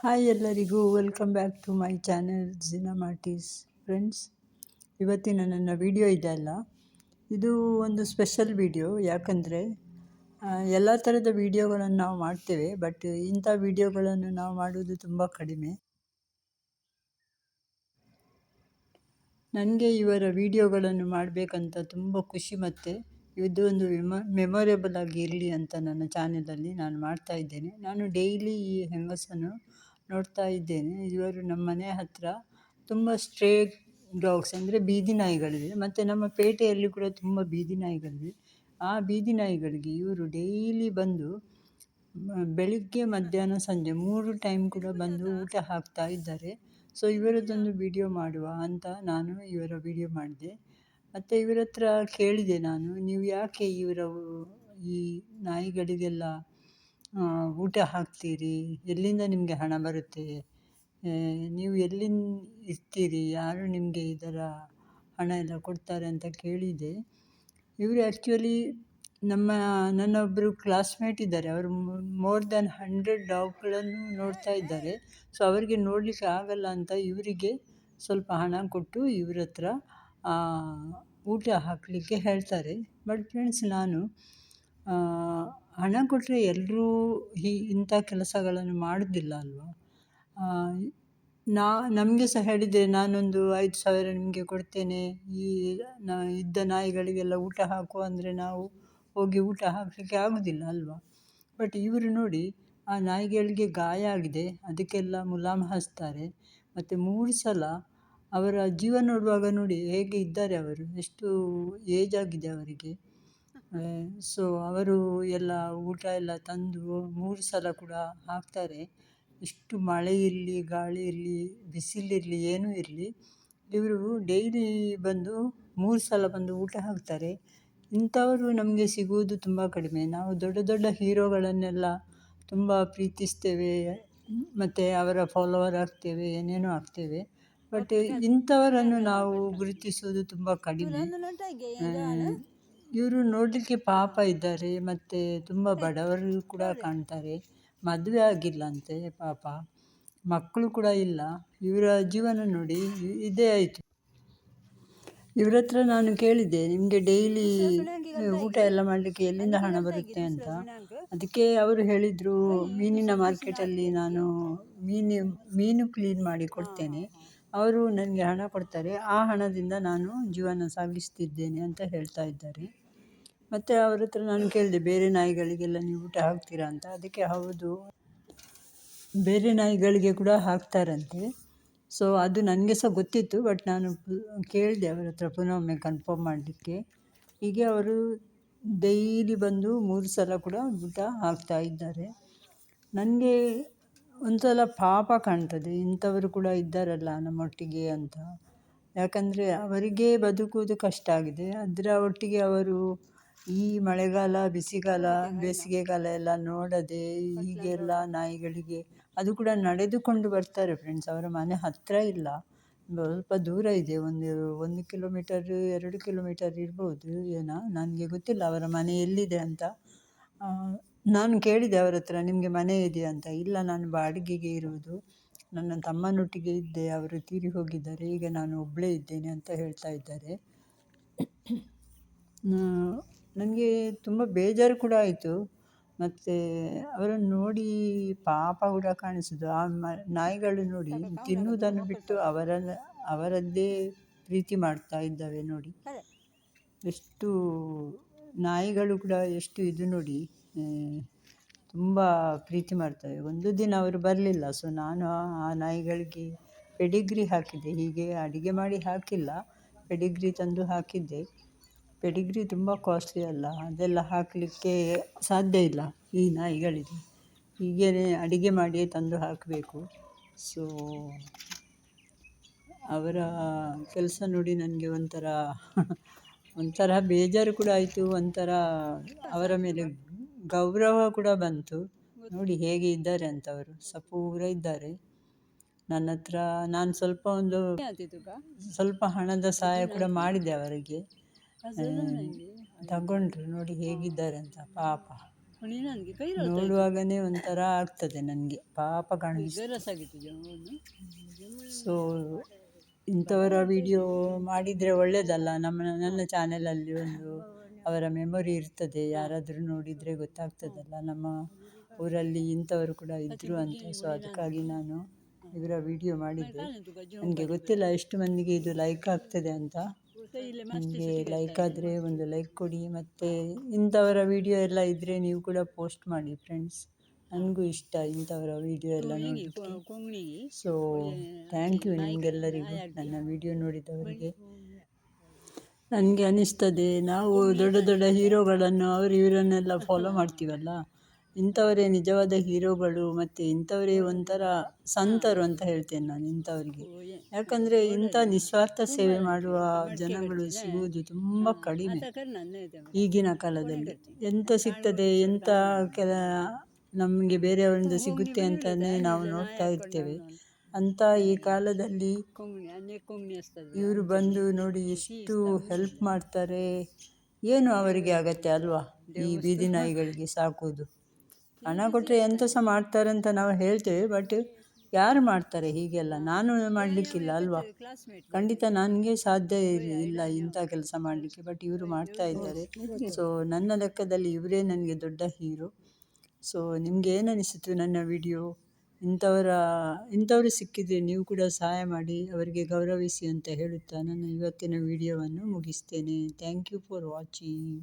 Hi ಎಲ್ಲರಿಗೂ welcome back to my channel Jeena Martis friends. ಇವತ್ತಿನ ನನ್ನ ವಿಡಿಯೋ ಇದೆಯಲ್ಲ, ಇದು ಒಂದು ಸ್ಪೆಷಲ್ ವಿಡಿಯೋ. ಯಾಕಂದರೆ ಎಲ್ಲ ಥರದ ವೀಡಿಯೋಗಳನ್ನು ನಾವು ಮಾಡ್ತೇವೆ, ಬಟ್ ಇಂಥ ವಿಡಿಯೋಗಳನ್ನು ನಾವು ಮಾಡೋದು ತುಂಬ ಕಡಿಮೆ. ನನಗೆ ಇವರ ವಿಡಿಯೋಗಳನ್ನು ಮಾಡಬೇಕಂತ ತುಂಬ ಖುಷಿ, ಮತ್ತು ಇದು ಒಂದು ಮೆಮೊರೇಬಲ್ ಆಗಿ ಇರಲಿ ಅಂತ ನನ್ನ ಚಾನೆಲಲ್ಲಿ ನಾನು ಮಾಡ್ತಾ ಇದ್ದೇನೆ. ನಾನು ಡೈಲಿ ಈ ಹೆಂಗಸನ್ನು ನೋಡ್ತಾ ಇದ್ದೇನೆ. ಇವರು ನಮ್ಮ ಮನೆ ಹತ್ತಿರ ತುಂಬ ಸ್ಟ್ರೇ ಡಾಗ್ಸ್ ಅಂದರೆ ಬೀದಿ ನಾಯಿಗಳಿವೆ, ಮತ್ತು ನಮ್ಮ ಪೇಟೆಯಲ್ಲಿ ಕೂಡ ತುಂಬ ಬೀದಿ ನಾಯಿಗಳಿವೆ. ಆ ಬೀದಿ ನಾಯಿಗಳಿಗೆ ಇವರು ಡೈಲಿ ಬಂದು ಬೆಳಿಗ್ಗೆ ಮಧ್ಯಾಹ್ನ ಸಂಜೆ 3 ಟೈಮ್ ಕೂಡ ಬಂದು ಊಟ ಹಾಕ್ತಾ ಇದ್ದಾರೆ. ಸೊ ಇವರದ್ದೊಂದು ವಿಡಿಯೋ ಮಾಡುವ ಅಂತ ನಾನು ಇವರ ವಿಡಿಯೋ ಮಾಡಿದೆ. ಮತ್ತು ಇವರ ಹತ್ರ ಕೇಳಿದೆ ನಾನು, ನೀವು ಯಾಕೆ ಈ ನಾಯಿಗಳಿಗೆಲ್ಲ ಊಟ ಹಾಕ್ತೀರಿ, ಎಲ್ಲಿಂದ ನಿಮಗೆ ಹಣ ಬರುತ್ತೆ, ನೀವು ಎಲ್ಲಿಂದ ಇರ್ತೀರಿ, ಯಾರು ನಿಮಗೆ ಇದರ ಹಣ ಎಲ್ಲ ಕೊಡ್ತಾರೆ ಅಂತ ಕೇಳಿದೆ. ಇವರು ಆ್ಯಕ್ಚುಲಿ ನನ್ನೊಬ್ಬರು ಕ್ಲಾಸ್ಮೇಟ್ ಇದ್ದಾರೆ. ಅವರು ಮೋರ್ ದ್ಯಾನ್ 100 ಡಾಗ್ಗಳನ್ನು ನೋಡ್ತಾ ಇದ್ದಾರೆ. ಸೊ ಅವರಿಗೆ ನೋಡಲಿಕ್ಕೆ ಆಗಲ್ಲ ಅಂತ ಇವರಿಗೆ ಸ್ವಲ್ಪ ಹಣ ಕೊಟ್ಟು ಇವ್ರ ಹತ್ರ ಊಟ ಹಾಕಲಿಕ್ಕೆ ಹೇಳ್ತಾರೆ. ಬಟ್ ಫ್ರೆಂಡ್ಸ್, ನಾನು ಹಣ ಕೊಟ್ಟರೆ ಎಲ್ಲರೂ ಇಂಥ ಕೆಲಸಗಳನ್ನು ಮಾಡೋದಿಲ್ಲ ಅಲ್ವಾ. ನಮಗೆ ಸಹ ಹೇಳಿದರೆ ನಾನೊಂದು 5,000 ನಿಮಗೆ ಕೊಡ್ತೇನೆ, ಇದ್ದ ನಾಯಿಗಳಿಗೆಲ್ಲ ಊಟ ಹಾಕು ಅಂದರೆ ನಾವು ಹೋಗಿ ಊಟ ಹಾಕಲಿಕ್ಕೆ ಆಗೋದಿಲ್ಲ ಅಲ್ವಾ. ಬಟ್ ಇವರು ನೋಡಿ, ಆ ನಾಯಿಗಳಿಗೆ ಗಾಯ ಆಗಿದೆ, ಅದಕ್ಕೆಲ್ಲ ಮುಲಾಮು ಹಚ್ತಾರೆ. ಮತ್ತು 3 ಸಲ ಅವರ ಜೀವ ನೋಡುವಾಗ ನೋಡಿ ಹೇಗೆ ಇದ್ದಾರೆ ಅವರು, ಎಷ್ಟು ಏಜ್ ಆಗಿದೆ ಅವರಿಗೆ. ಸೊ ಅವರು ಎಲ್ಲ ಊಟ ಎಲ್ಲ ತಂದು 3 ಸಲ ಕೂಡ ಹಾಕ್ತಾರೆ. ಇಷ್ಟು ಮಳೆ ಇರಲಿ, ಗಾಳಿ ಇರಲಿ, ಬಿಸಿಲಿರಲಿ, ಏನೂ ಇರಲಿ, ಇವರು ಡೈಲಿ ಬಂದು 3 ಸಲ ಬಂದು ಊಟ ಹಾಕ್ತಾರೆ. ಇಂಥವರು ನಮಗೆ ಸಿಗುವುದು ತುಂಬ ಕಡಿಮೆ. ನಾವು ದೊಡ್ಡ ದೊಡ್ಡ ಹೀರೋಗಳನ್ನೆಲ್ಲ ತುಂಬ ಪ್ರೀತಿಸ್ತೇವೆ, ಮತ್ತು ಅವರ ಫಾಲೋವರ್ ಆಗ್ತೇವೆ, ಏನೇನೋ ಆಗ್ತೇವೆ. ಬಟ್ ಇಂಥವರನ್ನು ನಾವು ಗುರುತಿಸೋದು ತುಂಬ ಕಡಿಮೆ. ಇವರು ನೋಡಲಿಕ್ಕೆ ಪಾಪ ಇದ್ದಾರೆ, ಮತ್ತು ತುಂಬ ಬಡವರು ಕೂಡ ಕಾಣ್ತಾರೆ. ಮದುವೆ ಆಗಿಲ್ಲಂತೆ ಪಾಪ, ಮಕ್ಕಳು ಕೂಡ ಇಲ್ಲ. ಇವರ ಜೀವನ ನೋಡಿ ಇದೇ ಆಯಿತು. ಇವ್ರ ಹತ್ರ ನಾನು ಕೇಳಿದ್ದೆ, ನಿಮಗೆ ಡೈಲಿ ಊಟ ಎಲ್ಲ ಮಾಡಲಿಕ್ಕೆ ಎಲ್ಲಿಂದ ಹಣ ಬರುತ್ತೆ ಅಂತ. ಅದಕ್ಕೆ ಅವರು ಹೇಳಿದರು, ಮೀನಿನ ಮಾರ್ಕೆಟಲ್ಲಿ ನಾನು ಮೀನು ಕ್ಲೀನ್ ಮಾಡಿ ಕೊಡ್ತೇನೆ, ಅವರು ನನಗೆ ಹಣ ಕೊಡ್ತಾರೆ, ಆ ಹಣದಿಂದ ನಾನು ಜೀವನ ಸಾಗಿಸ್ತಿದ್ದೇನೆ ಅಂತ ಹೇಳ್ತಾ ಇದ್ದಾರೆ. ಮತ್ತು ಅವ್ರ ಹತ್ರ ನಾನು ಕೇಳಿದೆ, ಬೇರೆ ನಾಯಿಗಳಿಗೆಲ್ಲ ನೀವು ಊಟ ಹಾಕ್ತೀರಾ ಅಂತ. ಅದಕ್ಕೆ ಹೌದು, ಬೇರೆ ನಾಯಿಗಳಿಗೆ ಕೂಡ ಹಾಕ್ತಾರಂತೆ. ಸೊ ಅದು ನನಗೆ ಸಹ ಗೊತ್ತಿತ್ತು, ಬಟ್ ನಾನು ಕೇಳಿದೆ ಅವರ ಹತ್ರ ಪುನಃ ಒಮ್ಮೆ ಕನ್ಫರ್ಮ್ ಮಾಡಲಿಕ್ಕೆ. ಹೀಗೆ ಅವರು ಡೈಲಿ ಬಂದು 3 ಸಲ ಕೂಡ ಊಟ ಹಾಕ್ತಾ ಇದ್ದಾರೆ. ನನಗೆ ಒಂದು ಸಲ ಪಾಪ ಕಾಣ್ತದೆ, ಇಂಥವರು ಕೂಡ ಇದ್ದಾರಲ್ಲ ನಮ್ಮೊಟ್ಟಿಗೆ ಅಂತ. ಯಾಕಂದರೆ ಅವರಿಗೆ ಬದುಕುವುದು ಕಷ್ಟ ಆಗಿದೆ, ಅದರ ಒಟ್ಟಿಗೆ ಅವರು ಈ ಮಳೆಗಾಲ, ಬಿಸಿಗಾಲ, ಬೇಸಿಗೆಗಾಲ ಎಲ್ಲ ನೋಡದೆ ಹೀಗೆಲ್ಲ ನಾಯಿಗಳಿಗೆ, ಅದು ಕೂಡ ನಡೆದುಕೊಂಡು ಬರ್ತಾರೆ ಫ್ರೆಂಡ್ಸ್. ಅವರ ಮನೆ ಹತ್ತಿರ ಇಲ್ಲ, ಸ್ವಲ್ಪ ದೂರ ಇದೆ, 1 ಕಿಲೋಮೀಟರ್ 2 ಕಿಲೋಮೀಟರ್ ಇರ್ಬೋದು ಏನೋ, ನನಗೆ ಗೊತ್ತಿಲ್ಲ ಅವರ ಮನೆ ಎಲ್ಲಿದೆ ಅಂತ. ನಾನು ಕೇಳಿದೆ ಅವರ ಹತ್ರ, ನಿಮಗೆ ಮನೆ ಇದೆಯಾ ಅಂತ. ಇಲ್ಲ, ನಾನು ಬಾಡಿಗೆಗೆ ಇರುವುದು, ನನ್ನ ತಮ್ಮನೊಟ್ಟಿಗೆ ಇದ್ದೆ, ಅವರು ತೀರಿ ಹೋಗಿದ್ದಾರೆ, ಈಗ ನಾನು ಒಬ್ಬಳೇ ಇದ್ದೇನೆ ಅಂತ ಹೇಳ್ತಾ ಇದ್ದಾರೆ. ನನಗೆ ತುಂಬ ಬೇಜಾರು ಕೂಡ ಆಯಿತು, ಮತ್ತು ಅವರನ್ನು ನೋಡಿ ಪಾಪ ಕೂಡ ಕಾಣಿಸೋದು. ಆ ನಾಯಿಗಳು ನೋಡಿ ತಿನ್ನುವುದನ್ನು ಬಿಟ್ಟು ಅವರದ್ದೇ ಪ್ರೀತಿ ಮಾಡ್ತಾ ಇದ್ದಾವೆ ನೋಡಿ. ಎಷ್ಟು ನಾಯಿಗಳು ಕೂಡ ಎಷ್ಟು ಇದು ನೋಡಿ, ತುಂಬ ಪ್ರೀತಿ ಮಾಡ್ತವೆ. ಒಂದು ದಿನ ಅವರು ಬರಲಿಲ್ಲ, ಸೊ ನಾನು ಆ ನಾಯಿಗಳಿಗೆ ಪೆಡಿಗ್ರಿ ಹಾಕಿದ್ದೆ. ಹೀಗೆ ಅಡುಗೆ ಮಾಡಿ ಹಾಕಿಲ್ಲ, ಪೆಡಿಗ್ರಿ ತಂದು ಹಾಕಿದ್ದೆ. ಪೆಡಿಗ್ರಿ ತುಂಬ ಕಾಸ್ಟ್ಲಿ ಅಲ್ಲ, ಅದೆಲ್ಲ ಹಾಕಲಿಕ್ಕೆ ಸಾಧ್ಯ ಇಲ್ಲ ಈ ನಾಯಿಗಳಿಗೆ. ಹೀಗೇ ಅಡುಗೆ ಮಾಡಿಯೇ ತಂದು ಹಾಕಬೇಕು. ಸೊ ಅವರ ಕೆಲಸ ನೋಡಿ ನನಗೆ ಒಂಥರ ಬೇಜಾರು ಕೂಡ ಆಯಿತು, ಒಂಥರ ಅವರ ಮೇಲೆ ಗೌರವ ಕೂಡ ಬಂತು. ನೋಡಿ ಹೇಗೆ ಇದ್ದಾರೆ ಅಂತ, ಅವರು ಸಪೂರ ಇದ್ದಾರೆ. ನನ್ನ ಹತ್ರ ನಾನು ಸ್ವಲ್ಪ ಹಣದ ಸಹಾಯ ಕೂಡ ಮಾಡಿದೆ ಅವರಿಗೆ, ತಗೊಂಡ್ರು. ನೋಡಿ ಹೇಗಿದ್ದಾರೆ ಅಂತ ಪಾಪ. ನೋಡುವಾಗನೇ ಒಂಥರ ಆಗ್ತದೆ ನನಗೆ, ಪಾಪ ಕಾಣಿಸ್ತದೆ. ಸೊ ಇಂಥವರ ವಿಡಿಯೋ ಮಾಡಿದರೆ ಒಳ್ಳೆಯದಲ್ಲ. ನನ್ನ ಚಾನೆಲಲ್ಲಿ ಒಂದು ಅವರ ಮೆಮೊರಿ ಇರ್ತದೆ, ಯಾರಾದರೂ ನೋಡಿದರೆ ಗೊತ್ತಾಗ್ತದಲ್ಲ ನಮ್ಮ ಊರಲ್ಲಿ ಇಂಥವರು ಕೂಡ ಇದ್ದರು ಅಂತ. ಸೊ ಅದಕ್ಕಾಗಿ ನಾನು ಇವರ ವಿಡಿಯೋ ಮಾಡಿದ್ದೆ. ನನಗೆ ಗೊತ್ತಿಲ್ಲ ಎಷ್ಟು ಮಂದಿಗೆ ಇದು ಲೈಕ್ ಆಗ್ತದೆ ಅಂತ. ನಿಮಗೆ ಲೈಕ್ ಆದರೆ ಒಂದು ಲೈಕ್ ಕೊಡಿ, ಮತ್ತು ಇಂಥವರ ವಿಡಿಯೋ ಎಲ್ಲ ಇದ್ದರೆ ನೀವು ಕೂಡ ಪೋಸ್ಟ್ ಮಾಡಿ ಫ್ರೆಂಡ್ಸ್. ನನಗೂ ಇಷ್ಟ ಇಂಥವರ ವಿಡಿಯೋ ಎಲ್ಲ ನೋಡಲಿಕ್ಕೆ. ಸೊ ಥ್ಯಾಂಕ್ ಯು ನಿಮಗೆಲ್ಲರಿಗೂ, ನನ್ನ ವಿಡಿಯೋ ನೋಡಿದವರಿಗೆ. ನನಗೆ ಅನ್ನಿಸ್ತದೆ, ನಾವು ದೊಡ್ಡ ದೊಡ್ಡ ಹೀರೋಗಳನ್ನು ಇವರನ್ನೆಲ್ಲ ಫಾಲೋ ಮಾಡ್ತೀವಲ್ಲ, ಇಂಥವರೇ ನಿಜವಾದ ಹೀರೋಗಳು, ಮತ್ತು ಇಂಥವರೇ ಒಂಥರ ಸಂತರು ಅಂತ ಹೇಳ್ತೇನೆ ನಾನು ಇಂಥವರಿಗೆ. ಯಾಕಂದರೆ ಇಂಥ ನಿಸ್ವಾರ್ಥ ಸೇವೆ ಮಾಡುವ ಜನಗಳು ಸಿಗುವುದು ತುಂಬ ಕಡಿಮೆ ಈಗಿನ ಕಾಲದಲ್ಲಿ. ಎಂತ ಸಿಗ್ತದೆ, ಎಂತ ನಮಗೆ ಬೇರೆಯವರಿಂದ ಸಿಗುತ್ತೆ ಅಂತಲೇ ನಾವು ನೋಡ್ತಾ ಇರ್ತೇವೆ. ಅಂತ ಈ ಕಾಲದಲ್ಲಿ ಇವರು ಬಂದು ನೋಡಿ ಎಷ್ಟು ಹೆಲ್ಪ್ ಮಾಡ್ತಾರೆ. ಏನು ಅವರಿಗೆ ಅಗತ್ಯ ಅಲ್ವಾ ಈ ಬೀದಿ ನಾಯಿಗಳಿಗೆ ಸಾಕುವುದು? ಹಣ ಕೊಟ್ಟರೆ ಎಂತ ಸಹ ಮಾಡ್ತಾರೆ ಅಂತ ನಾವು ಹೇಳ್ತೇವೆ, ಬಟ್ ಯಾರು ಮಾಡ್ತಾರೆ ಹೀಗೆಲ್ಲ? ನಾನು ಮಾಡಲಿಕ್ಕಿಲ್ಲ ಅಲ್ವಾ, ಖಂಡಿತ ನನಗೆ ಸಾಧ್ಯ ಇಲ್ಲ ಇಂಥ ಕೆಲಸ ಮಾಡಲಿಕ್ಕೆ, ಬಟ್ ಇವರು ಮಾಡ್ತಾ ಇದ್ದಾರೆ. ಸೊ ನನ್ನ ಲೆಕ್ಕದಲ್ಲಿ ಇವರೇ ನನಗೆ ದೊಡ್ಡ ಹೀರೋ. ಸೊ ನಿಮಗೆ ಏನು ಅನಿಸಿತು ನನ್ನ ವಿಡಿಯೋ? ಇಂಥವರು ಸಿಕ್ಕಿದರೆ ನೀವು ಕೂಡ ಸಹಾಯ ಮಾಡಿ, ಅವರಿಗೆ ಗೌರವಿಸಿ ಅಂತ ಹೇಳುತ್ತಾ ನನ್ನ ಇವತ್ತಿನ ವಿಡಿಯೋವನ್ನು ಮುಗಿಸ್ತೇನೆ. Thank you for watching.